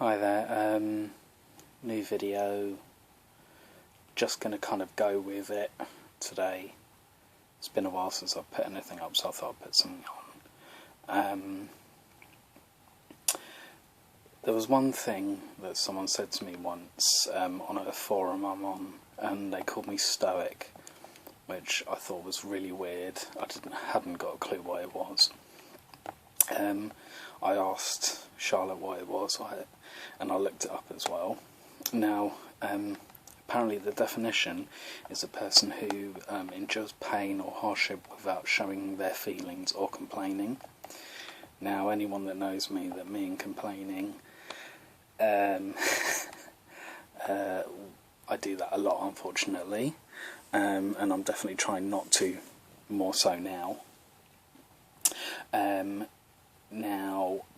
Hi there, new video, just going to kind of go with it today. It's been a while since I've put anything up, so I thought I'd put something on. There was one thing that someone said to me once on a forum I'm on, and they called me stoic, which I thought was really weird. I hadn't got a clue what it was. I asked Charlotte what it was, and I looked it up as well. Now, apparently the definition is a person who endures pain or hardship without showing their feelings or complaining. Now, anyone that knows me, that me and complaining, I do that a lot, unfortunately, and I'm definitely trying not to, more so now.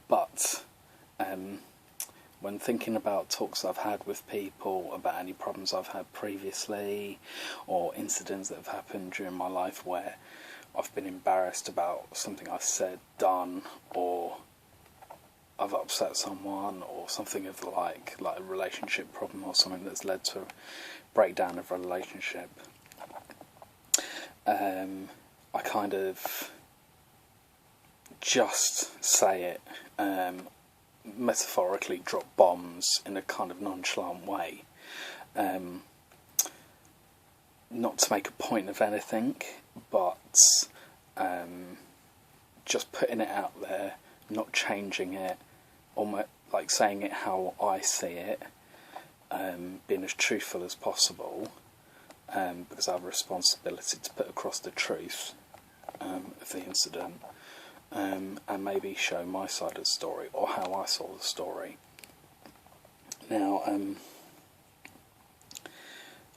But when thinking about talks I've had with people about any problems I've had previously, or incidents that have happened during my life where I've been embarrassed about something I've said, done, or I've upset someone, or something of like a relationship problem or something that's led to a breakdown of a relationship, I kind of just say it, metaphorically drop bombs in a kind of nonchalant way, not to make a point of anything, but just putting it out there, not changing it, almost like saying it how I see it, being as truthful as possible, because I have a responsibility to put across the truth of the incident, and maybe show my side of the story, or how I saw the story. Now,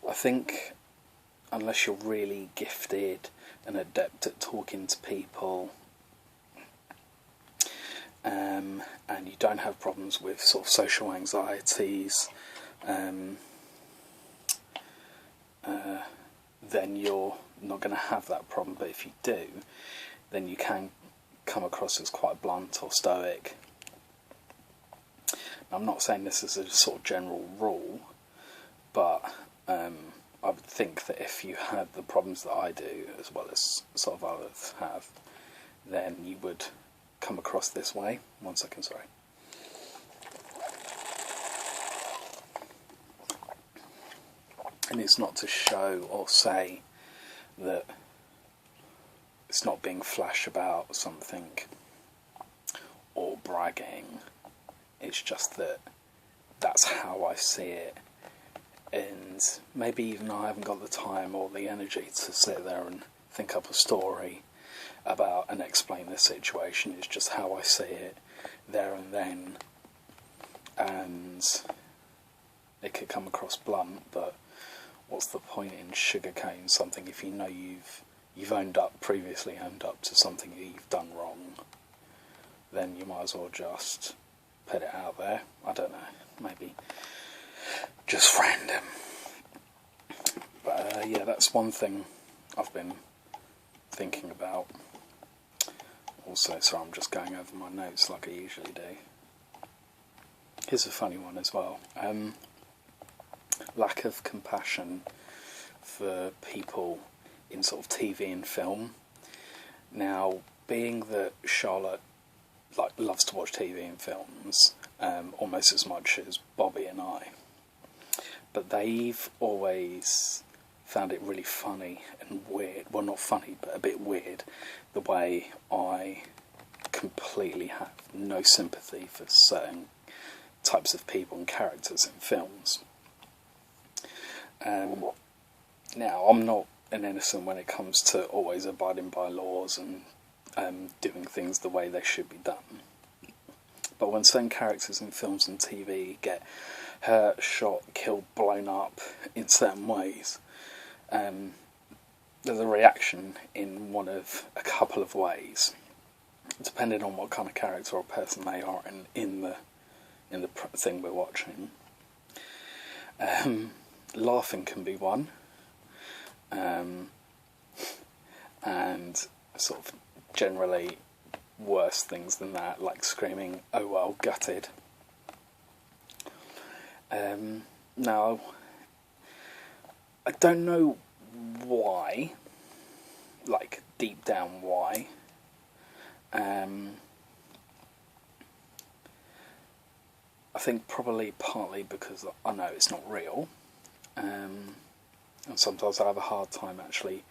I think unless you're really gifted and adept at talking to people, and you don't have problems with sort of social anxieties, then you're not going to have that problem. But if you do, then you can come across as quite blunt or stoic. I'm not saying this is a sort of general rule, but I would think that if you had the problems that I do, as well as sort of others have, then you would come across this way. 1 second, sorry. And it's not to show or say that it's not being flash about something or bragging. It's just that that's how I see it, and maybe even I haven't got the time or the energy to sit there and think up a story about and explain the situation. It's just how I see it there and then, and it could come across blunt, but what's the point in sugarcoating something if you know you've previously owned up to something that you've done wrong? Then you might as well just put it out there. I don't know, maybe just random. But yeah, that's one thing I've been thinking about. Also, so I'm just going over my notes like I usually do. Here's a funny one as well. Lack of compassion for people in sort of TV and film. Now, being that Charlotte loves to watch TV and films almost as much as Bobby and I, but they've always found it really funny and weird, well, not funny, but a bit weird, the way I completely have no sympathy for certain types of people and characters in films. Now, I'm not an innocent when it comes to always abiding by laws and doing things the way they should be done. But when certain characters in films and TV get hurt, shot, killed, blown up in certain ways, there's a reaction in one of a couple of ways, depending on what kind of character or person they are in the thing we're watching. Laughing can be one, and sort of generally worse things than that, like screaming, "Oh well, gutted," Now, I don't know why, like deep down why. I think probably partly because I know it's not real, and sometimes I have a hard time actually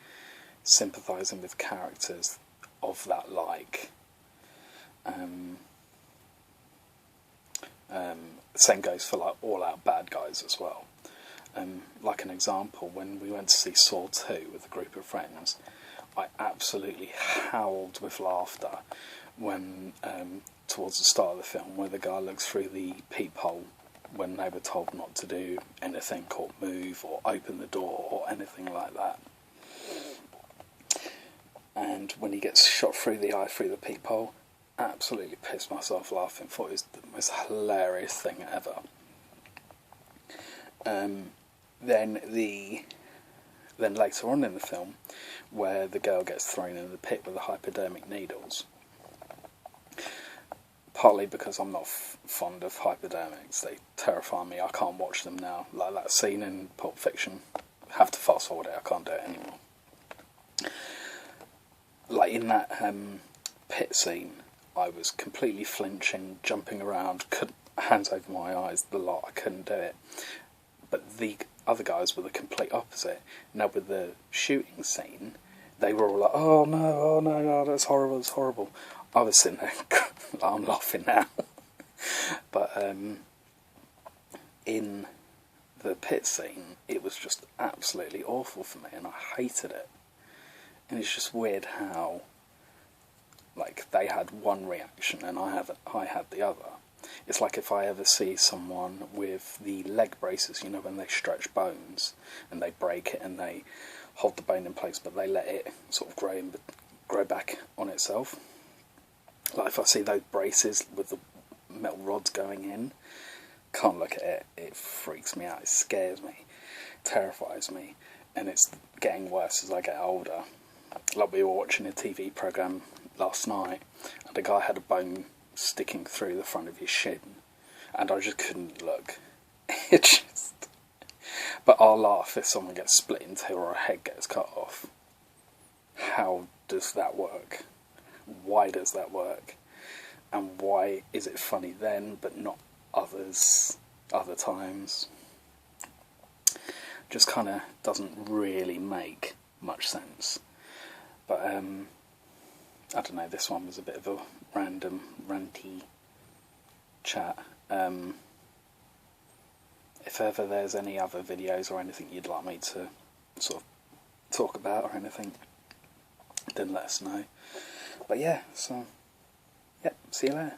sympathising with characters of that like. Same goes for like all-out bad guys as well. Like an example, when we went to see Saw 2 with a group of friends, I absolutely howled with laughter when, towards the start of the film, where the guy looks through the peephole when they were told not to do anything or move or open the door or anything like that. And when he gets shot through the eye through the peephole, absolutely pissed myself laughing. Thought it was the most hilarious thing ever. Then later on in the film, where the girl gets thrown in the pit with the hypodermic needles, partly because I'm not fond of hypodermics, they terrify me, I can't watch them now. Like that scene in Pulp Fiction, I have to fast forward it, I can't do it anymore. Like in that pit scene, I was completely flinching, jumping around, hands over my eyes, the lot, I couldn't do it. But the other guys were the complete opposite. Now with the shooting scene, they were all like, oh no, that's horrible, it's horrible. I was sitting there, I'm laughing now. But in the pit scene, it was just absolutely awful for me, and I hated it. And it's just weird how, like, they had one reaction and I had the other. It's like if I ever see someone with the leg braces, you know, when they stretch bones and they break it and they hold the bone in place, but they let it sort of grow back on itself. Like if I see those braces with the metal rods going in, can't look at it. It freaks me out. It scares me, terrifies me, and it's getting worse as I get older. Like we were watching a TV programme last night, and a guy had a bone sticking through the front of his shin, and I just couldn't look. It just... But I'll laugh if someone gets split in two or a head gets cut off. How does that work? Why does that work? And why is it funny then, but not other times? Just kind of doesn't really make much sense. But, I don't know, this one was a bit of a random, ranty chat. If ever there's any other videos or anything you'd like me to sort of talk about or anything, then let us know. But yeah, so, yeah, see you later.